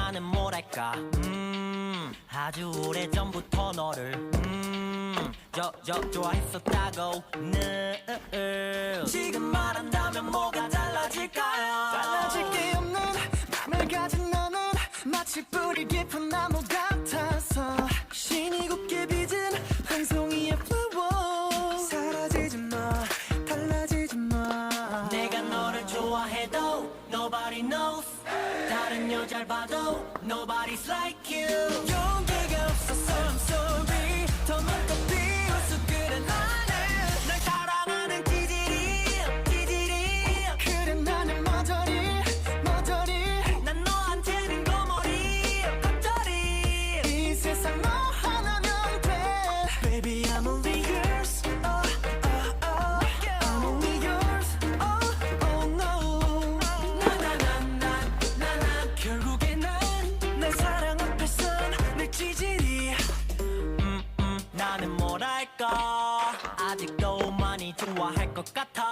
나는 뭐랄까 아주 오래전부터 너를 좋아했었다고 지금 말한다면 뭐가 달라질까요? 달라질 게 없는 맘을 가진 너는 마치 뿌리 깊은 나무 같아서 신이 곱게 빚은 한 송이의 flower 사라지지 마 달라지지 마 내가 너를 좋아해도 nobody knows 다른 여자를 봐도 nobody's like you 용기가 없어서 I'm sorry 더 많고 비울 수 그래 나는 날 사랑하는 기질이 그래 나는 머저리 난 너한테는 거머리 겉절이 이 세상 너 하나면 돼 Baby I'm only yours I'm only yours oh no 나나나나나나 결국에 난 내 사랑 앞에선 내 찌질이 나는 뭐랄까 아직도 많이 좋아할 것 같아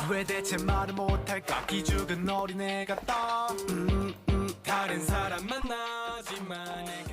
왜 대체 말을 못할까 기죽은 어린애 같다 다른 사람 만나지만 내게